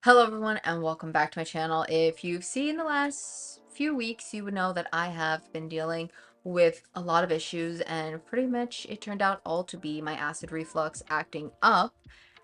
Hello everyone and welcome back to my channel. If you've seen the last few weeks, you would know that I have been dealing with a lot of issues and pretty much it turned out all to be my acid reflux acting up.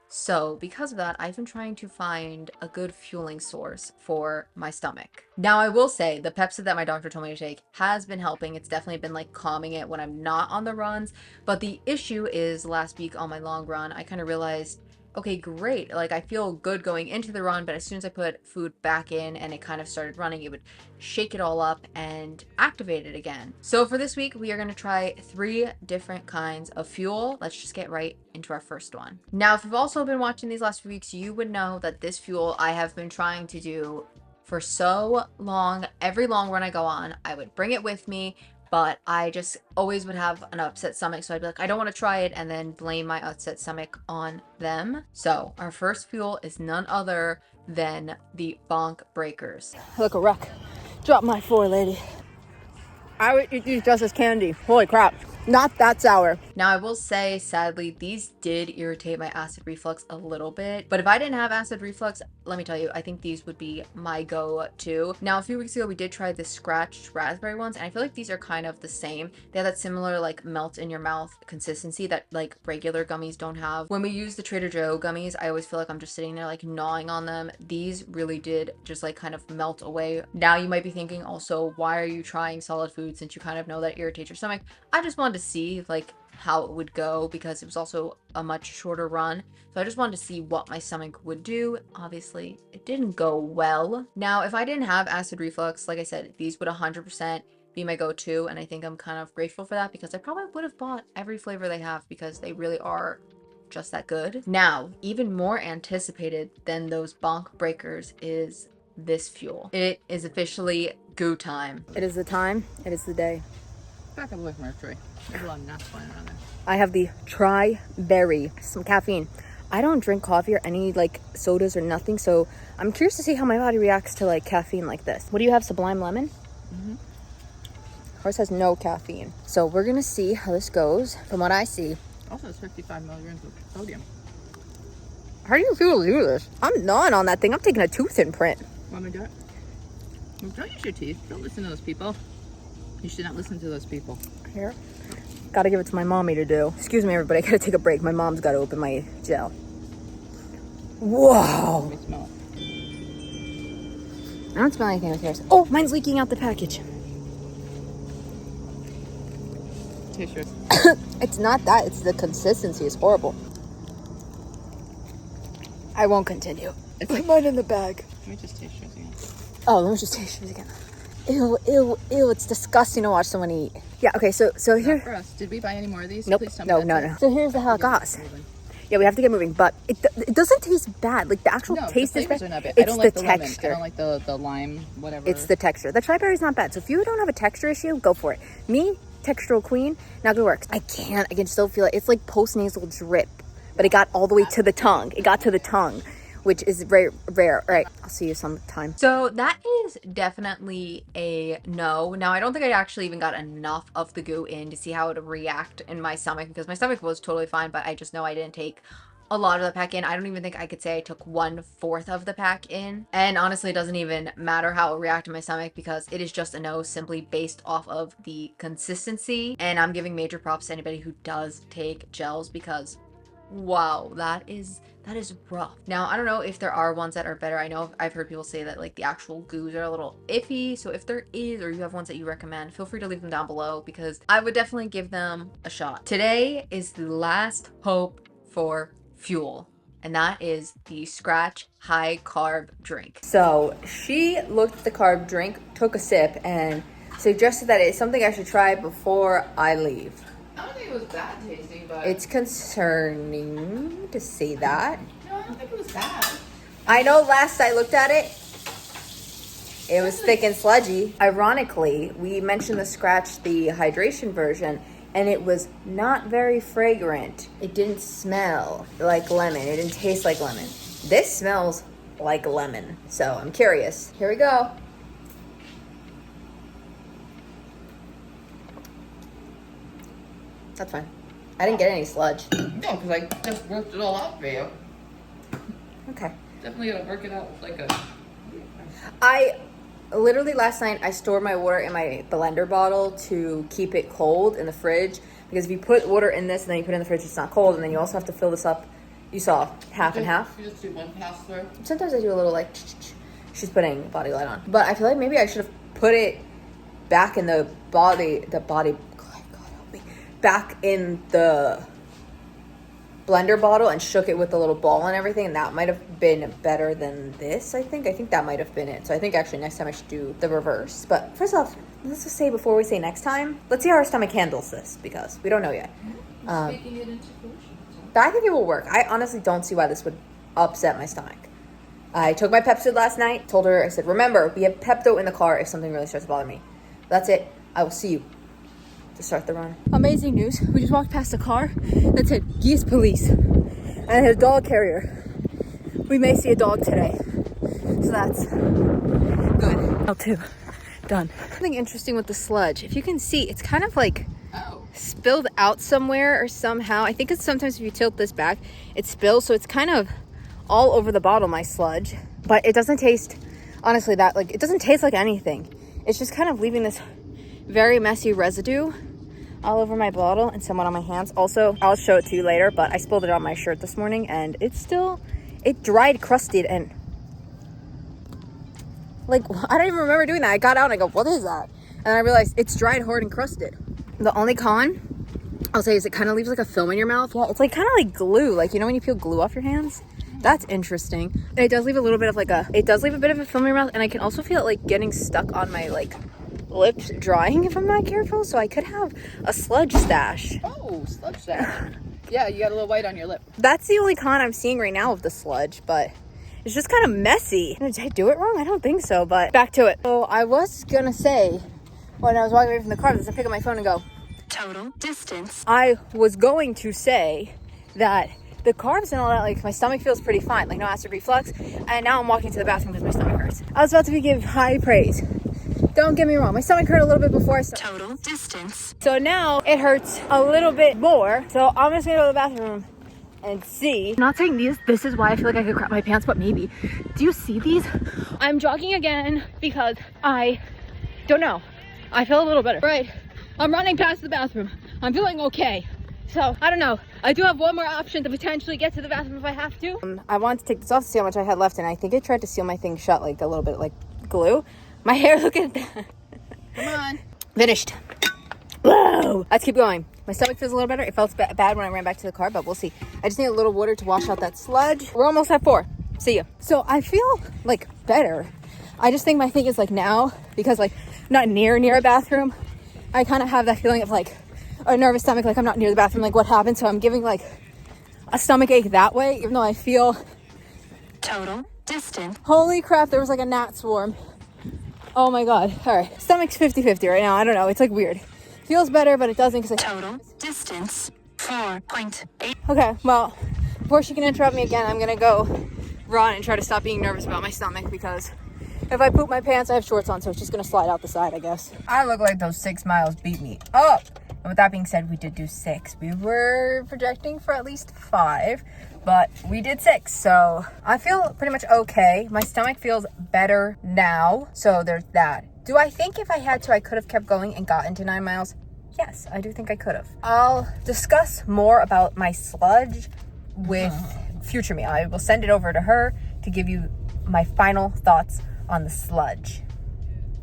So because of that, I've been trying to find a good fueling source for my stomach. Now I will say the Pepsi that my doctor told me to take has been helping. It's definitely been like calming it when I'm not on the runs. But the issue is last week on my long run, I kind of realized okay, great. Like I feel good going into the run, but as soon as I put food back in and it kind of started running, it would shake it all up and activate it again. So for this week, we are going to try 3 different kinds of fuel. Let's just get right into our first one. Now, if you've also been watching these last few weeks, you would know that this fuel I have been trying to do for so long. Every long run I go on, I would bring it with me, but I just always would have an upset stomach. So I'd be like, I don't want to try it and then blame my upset stomach on them. So our first fuel is none other than the bonk breakers. Look, a wreck. Drop my 4, lady. I would eat these just as candy. Holy crap. Not that sour. Now, I will say, sadly, these did irritate my acid reflux a little bit. But if I didn't have acid reflux, let me tell you, I think these would be my go-to. Now, a few weeks ago, we did try the scratched raspberry ones, and I feel like these are kind of the same. They have that similar, like, melt in your mouth consistency that, like, regular gummies don't have. When we use the Trader Joe gummies, I always feel like I'm just sitting there, like, gnawing on them. These really did just, like, kind of melt away. Now, you might be thinking also, why are you trying solid food since you kind of know that irritates your stomach? I just wanted to see like how it would go because it was also a much shorter run. So I just wanted to see what my stomach would do. Obviously, it didn't go well. Now, if I didn't have acid reflux, like I said, these would 100% be my go-to, and I think I'm kind of grateful for that because I probably would have bought every flavor they have because they really are just that good. Now, even more anticipated than those bonk breakers is this fuel. It is officially goo time. It is the time. It is the day. Back up away from our tree. There's a lot of nuts flying around there. I have the tri-berry. Some caffeine. I don't drink coffee or any like sodas or nothing, so I'm curious to see how my body reacts to like caffeine like this. What do you have? Sublime Lemon? Mm-hmm. Ours has no caffeine. So we're gonna see how this goes. From what I see. Also, it's 55 milligrams of sodium. How do you feel to do this? I'm gnawing on that thing. I'm taking a tooth imprint. Want me to do it? Well, don't use your teeth. Don't listen to those people. You should not listen to those people. Here. Gotta give it to my mommy to do. Excuse me, everybody. I gotta take a break. My mom's gotta open my gel. Whoa. Let me smell it. I don't smell anything with yours. Oh, mine's leaking out the package. Taste yours. It's not that. It's the consistency is horrible. I won't continue. It's Put like, mine in the bag. let me just taste yours again. Oh, let me just taste yours again. Ew, ew, ew. It's disgusting to watch someone eat. Yeah, okay, so here. Not for us. Did we buy any more of these? Nope. Please tell me No, that's no, it. no. So here's how it goes. Yeah, we have to get moving, but it doesn't taste bad. Like the actual No, taste the is flavors bad. are not bad. It's I don't like the the texture. lemon. I don't like the lime, whatever. It's the texture. The tri-berry's not bad. So if you don't have a texture issue, go for it. Me, textural queen, not gonna work. I can still feel it. It's like post-nasal drip, but it got all the way to the tongue. It got to the tongue, which is very rare. All right, I'll see you sometime. So that is definitely a no. Now, I don't think I actually even got enough of the goo in to see how it would react in my stomach because my stomach was totally fine, but I just know I didn't take a lot of the pack in. I don't even think I could say I took 1/4 of the pack in. And honestly, it doesn't even matter how it reacted in my stomach because it is just a no simply based off of the consistency. And I'm giving major props to anybody who does take gels because wow, that is rough. Now, I don't know if there are ones that are better. I know I've heard people say that like the actual goos are a little iffy. So if there is, or you have ones that you recommend, feel free to leave them down below because I would definitely give them a shot. Today is the last hope for fuel, and that is the Scratch high carb drink. So she looked at the carb drink, took a sip, and suggested that it's something I should try before I leave. I don't think it was bad tasting, but It's concerning to say that. no, I don't think it was bad. I know last I looked at it, it was thick and sludgy. Ironically, we mentioned the Scratch, the hydration version, and it was not very fragrant. It didn't smell like lemon. It didn't taste like lemon. This smells like lemon. So I'm curious. Here we go. That's fine. I didn't get any sludge. No, because I just worked it all out for you. Okay. Definitely gotta work it out with like a. I literally last night I stored my water in my blender bottle to keep it cold in the fridge, because if you put water in this and then you put it in the fridge, it's not cold, and then you also have to fill this up. You saw half and half. You just do one pass through. Sometimes I do a little like she's putting body light on, but I feel like maybe I should have put it back in the body. God help me, back in the blender bottle and shook it with the little ball and everything, and that might have been better than this. I think that might have been it. So I think actually next time I should do the reverse. But first off, let's just say before we say next time, let's see how our stomach handles this, because we don't know yet. Making it into fruition. But I think it will work. I honestly don't see why this would upset my stomach. I took my Pepsid last night, told her, I said, remember, we have Pepto in the car if something really starts to bother me. That's it. I will see you to start the run. Amazing news. We just walked past a car that said Geese Police, and it had a dog carrier. We may see a dog today, so that's good. L2 done. Something interesting with the sludge. If you can see, it's kind of like spilled out somewhere or somehow. I think it's sometimes if you tilt this back, it spills, so it's kind of all over the bottle, my sludge. But it doesn't taste, honestly, that like it doesn't taste like anything. It's just kind of leaving this very messy residue all over my bottle and somewhat on my hands. Also, I'll show it to you later, but I spilled it on my shirt this morning, and it dried, crusted, and like, I don't even remember doing that. I got out and I go, what is that? And I realized it's dried, hard, and crusted. The only con I'll say is it kind of leaves like a film in your mouth. Yeah, it's like kind of like glue. Like, you know when you peel glue off your hands? That's interesting. And it does leave a little bit of like it does leave a bit of a film in your mouth, and I can also feel it like getting stuck on my like lips drying if I'm not careful. So I could have a sludge stash. Oh, sludge stash. Yeah, you got a little white on your lip. That's the only con I'm seeing right now of the sludge, but it's just kind of messy. Did I do it wrong? I don't think so, but back to it. So I was gonna say, when I was walking away from the car, I was gonna pick up my phone and go, total distance. I was going to say that the carbs and all that, like, my stomach feels pretty fine, like no acid reflux, and now I'm walking to the bathroom because my stomach hurts. I was about to give high praise. Don't get me wrong, my stomach hurt a little bit before I started. Total distance. So now it hurts a little bit more, so I'm just gonna go to the bathroom and see. I'm not saying this is why I feel like I could crap my pants, but maybe. Do you see these? I'm jogging again because I don't know. I feel a little better. Right, I'm running past the bathroom. I'm feeling okay. So, I don't know. I do have one more option to potentially get to the bathroom if I have to. I wanted to take this off to see how much I had left, and I think it tried to seal my thing shut, like a little bit like glue. My hair, look at that. Come on. Finished. Whoa. Let's keep going. My stomach feels a little better. It felt bad when I ran back to the car, but we'll see. I just need a little water to wash out that sludge. We're almost at 4. See ya. So I feel like better. I just think my thing is like now, because like not near a bathroom, I kind of have that feeling of like a nervous stomach, like I'm not near the bathroom, like what happened? So I'm giving like a stomach ache that way, even though I feel total distance. Holy crap, there was like a gnat swarm. Oh my god. All right, stomach's 50-50 right now. I don't know, it's like weird. Feels better, but it doesn't, because total distance 4.8. Okay, well, before she can interrupt me again, I'm gonna go run and try to stop being nervous about my stomach, because if I poop my pants, I have shorts on, so it's just gonna slide out the side, I guess. I look like those 6 miles beat me up. And with that being said, we did do 6. We were projecting for at least 5, but we did 6. So I feel pretty much okay. My stomach feels better now. So there's that. Do I think if I had to, I could have kept going and gotten to 9 miles? Yes, I do think I could have. I'll discuss more about my sludge with future me. I will send it over to her to give you my final thoughts on the sludge.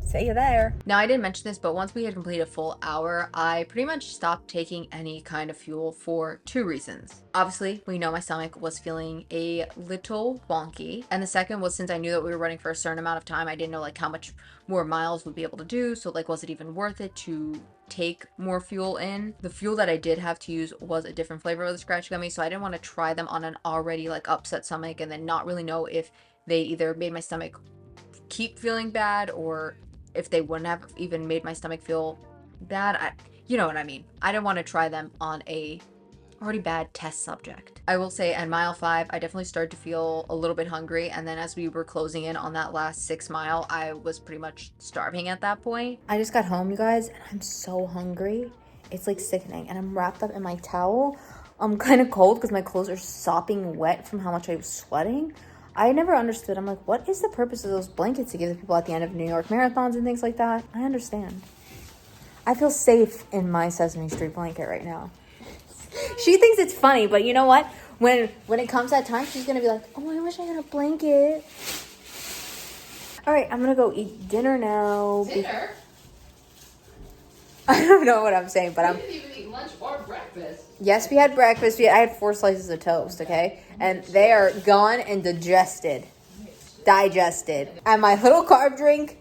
See you there. Now, I didn't mention this, but once we had completed a full hour, I pretty much stopped taking any kind of fuel for 2 reasons. Obviously, we know my stomach was feeling a little wonky. And the second was, since I knew that we were running for a certain amount of time, I didn't know like how much more miles we'd be able to do. So like, was it even worth it to take more fuel in? The fuel that I did have to use was a different flavor of the scratch gummy, so I didn't want to try them on an already like upset stomach and then not really know if they either made my stomach keep feeling bad or if they wouldn't have even made my stomach feel bad. You know what I mean. I didn't want to try them on a already bad test subject. I will say at mile 5, I definitely started to feel a little bit hungry, and then as we were closing in on that last 6 mile, I was pretty much starving at that point. I just got home, you guys, and I'm so hungry. It's like sickening, and I'm wrapped up in my towel. I'm kind of cold because my clothes are sopping wet from how much I was sweating. I never understood. I'm like, what is the purpose of those blankets to give the people at the end of New York marathons and things like that? I understand. I feel safe in my Sesame Street blanket right now. She thinks it's funny, but you know what? When it comes that time, she's gonna be like, oh, I wish I had a blanket. All right, I'm gonna go eat dinner now. Dinner? I don't know what I'm saying, but We didn't even eat lunch or breakfast. Yes, we had breakfast. I had 4 slices of toast, okay? And they are gone and digested. And my little carb drink.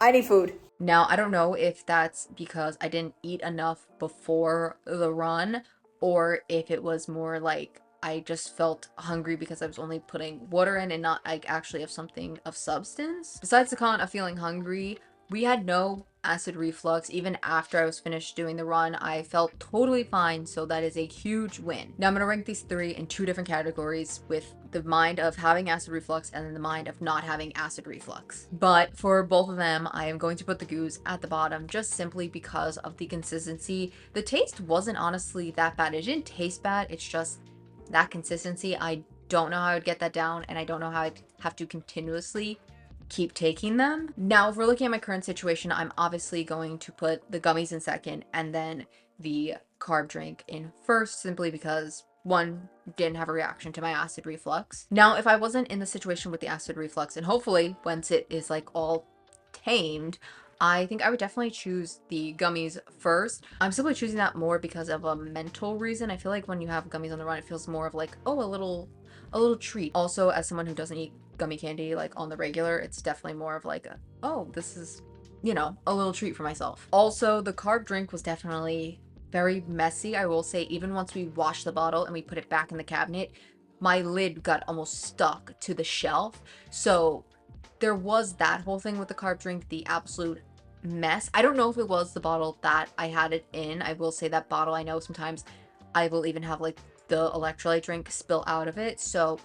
I need food. Now, I don't know if that's because I didn't eat enough before the run or if it was more like I just felt hungry because I was only putting water in and not like actually have something of substance. Besides the con of feeling hungry, we had no acid reflux. Even after I was finished doing the run, I felt totally fine, so that is a huge win. Now I'm going to rank these 3 in 2 different categories, with the mind of having acid reflux and then the mind of not having acid reflux. But for both of them, I am going to put the goos at the bottom just simply because of the consistency. The taste wasn't honestly that bad. It didn't taste bad, it's just that consistency. I don't know how I would get that down, and I don't know how I'd have to continuously keep taking them. Now, if we're looking at my current situation, I'm obviously going to put the gummies in second and then the carb drink in first, simply because one, didn't have a reaction to my acid reflux. Now, if I wasn't in the situation with the acid reflux, and hopefully once it is like all tamed, I think I would definitely choose the gummies first. I'm simply choosing that more because of a mental reason. I feel like when you have gummies on the run, it feels more of like, oh, a little treat. Also, as someone who doesn't eat gummy candy like on the regular, it's definitely more of like a, oh, this is, you know, a little treat for myself. Also, the carb drink was definitely very messy. I will say, even once we washed the bottle and we put it back in the cabinet, my lid got almost stuck to the shelf. So there was that whole thing with the carb drink, the absolute mess. I don't know if it was the bottle that I had it in. I will say that bottle, I know sometimes I will even have like the electrolyte drink spill out of it. So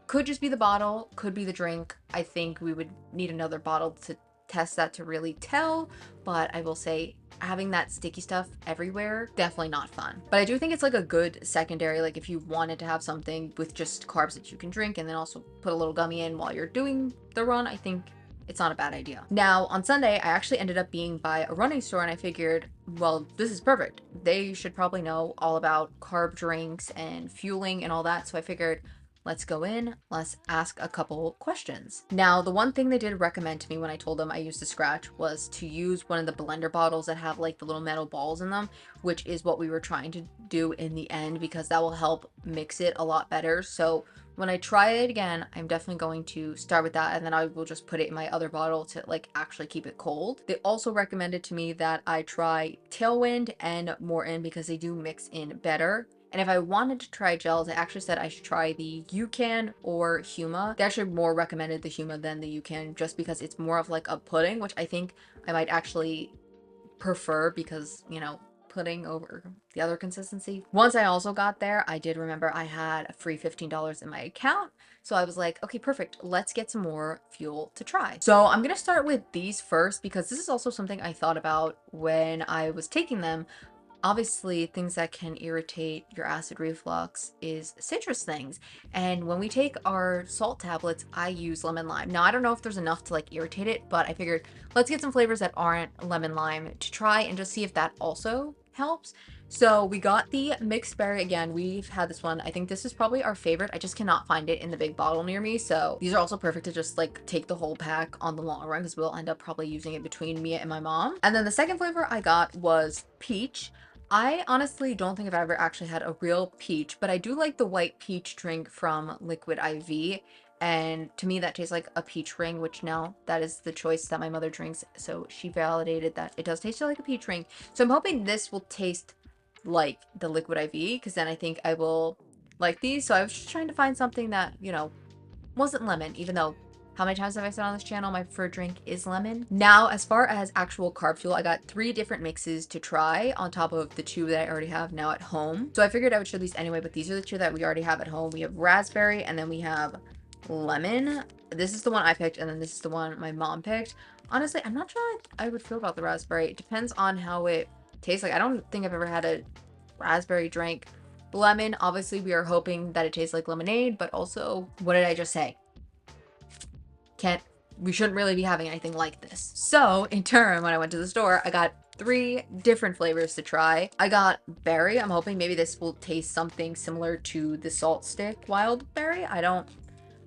could just be the bottle, could be the drink. I think we would need another bottle to test that to really tell, but I will say having that sticky stuff everywhere, definitely not fun. But I do think it's like a good secondary, like if you wanted to have something with just carbs that you can drink and then also put a little gummy in while you're doing the run, I think it's not a bad idea. Now, on Sunday, I actually ended up being by a running store and I figured, well, this is perfect. They should probably know all about carb drinks and fueling and all that. So I figured, let's go in, let's ask a couple questions. Now, the one thing they did recommend to me when I told them I used the scratch was to use one of the blender bottles that have like the little metal balls in them, which is what we were trying to do in the end because that will help mix it a lot better. So when I try it again, I'm definitely going to start with that, and then I will just put it in my other bottle to like actually keep it cold. They also recommended to me that I try Tailwind and Morton because they do mix in better. And if I wanted to try gels, I actually said I should try the UCAN or Huma. They actually more recommended the Huma than the UCAN just because it's more of like a pudding, which I think I might actually prefer because, you know, pudding over the other consistency. Once I also got there, I did remember I had a free $15 in my account. So I was like, okay, perfect. Let's get some more fuel to try. So I'm going to start with these first because this is also something I thought about when I was taking them. Obviously, things that can irritate your acid reflux is citrus things. And when we take our salt tablets, I use lemon lime. Now, I don't know if there's enough to like irritate it, but I figured let's get some flavors that aren't lemon lime to try and just see if that also helps. So we got the mixed berry again. We've had this one. I think this is probably our favorite. I just cannot find it in the big bottle near me. So these are also perfect to just like take the whole pack on the long run because we'll end up probably using it between me and my mom. And then the second flavor I got was peach. I honestly don't think I've ever actually had a real peach, but I do like the white peach drink from Liquid IV. And to me, that tastes like a peach ring, which now that is the choice that my mother drinks. So she validated that it does taste like a peach ring. So I'm hoping this will taste like the Liquid IV, because then I think I will like these. So I was just trying to find something that, you know, wasn't lemon, even though how many times have I said on this channel my preferred drink is lemon? Now, as far as actual carb fuel, I got 3 different mixes to try on top of the 2 that I already have now at home. So I figured I would show these anyway, but these are the 2 that we already have at home. We have raspberry and then we have lemon. This is the one I picked and then this is the one my mom picked. Honestly, I'm not sure how I would feel about the raspberry. It depends on how it tastes. Like, I don't think I've ever had a raspberry drink lemon. Obviously, we are hoping that it tastes like lemonade, but also, what did I just say? We shouldn't really be having anything like this. So, in turn, when I went to the store, I got 3 different flavors to try. I got berry. I'm hoping maybe this will taste something similar to the salt stick wild berry. I don't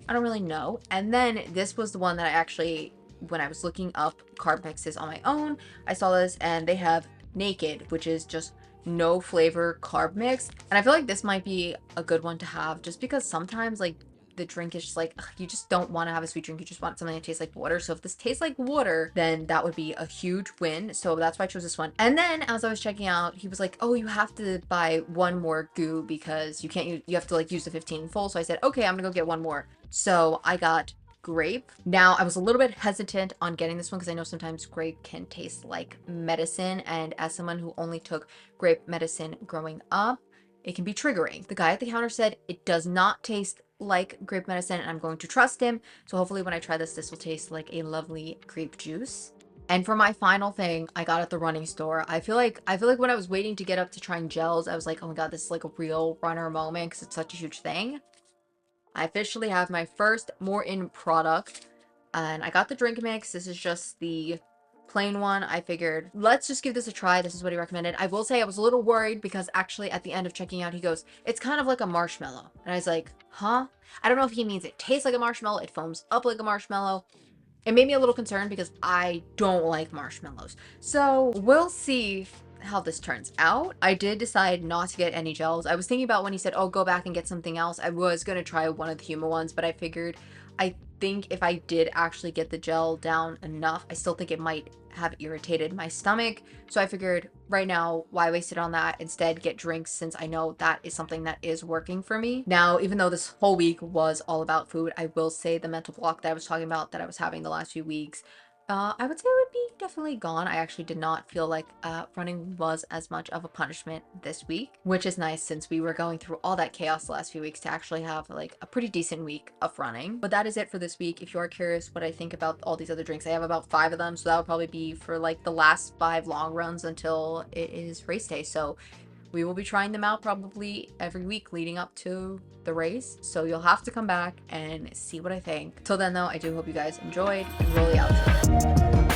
really know. And then this was the one that I actually, when I was looking up carb mixes on my own, I saw this and they have naked, which is just no flavor carb mix. And I feel like this might be a good one to have just because sometimes like the drink is just like, ugh, you just don't want to have a sweet drink. You just want something that tastes like water. So if this tastes like water, then that would be a huge win. So that's why I chose this one. And then as I was checking out, he was like, oh, you have to buy one more goo because you can't use, you have to like use the 15 in full. So I said, okay, I'm gonna go get one more. So I got grape. Now I was a little bit hesitant on getting this one because I know sometimes grape can taste like medicine. And as someone who only took grape medicine growing up, it can be triggering. The guy at the counter said it does not taste like grape medicine and I'm going to trust him. So hopefully when I try this, this will taste like a lovely grape juice. And for my final thing, I got at the running store. I feel like when I was waiting to get up to trying gels, I was like, oh my God, this is like a real runner moment because it's such a huge thing. I officially have my first more in product and I got the drink mix. This is just the plain one. I figured let's just give this a try. This is what he recommended. I will say I was a little worried because actually at the end of checking out he goes, it's kind of like a marshmallow, and I was like, huh? I don't know if he means it tastes like a marshmallow, it foams up like a marshmallow. It made me a little concerned because I don't like marshmallows, so we'll see how this turns out. I did decide not to get any gels. I was thinking about when he said, oh, go back and get something else. I was going to try one of the human ones, but I figured I think if I did actually get the gel down enough, I still think it might have irritated my stomach. So I figured right now, why waste it on that? Instead, get drinks since I know that is something that is working for me. Now, even though this whole week was all about food, I will say the mental block that I was talking about that I was having the last few weeks, I would say it would be definitely gone. I actually did not feel like running was as much of a punishment this week, which is nice since we were going through all that chaos the last few weeks to actually have like a pretty decent week of running. But that is it for this week. If you are curious what I think about all these other drinks, I have about 5 of them. So that would probably be for like the last 5 long runs until it is race day. So we will be trying them out probably every week leading up to the race. So you'll have to come back and see what I think. Till then though, I do hope you guys enjoyed and roll the outro.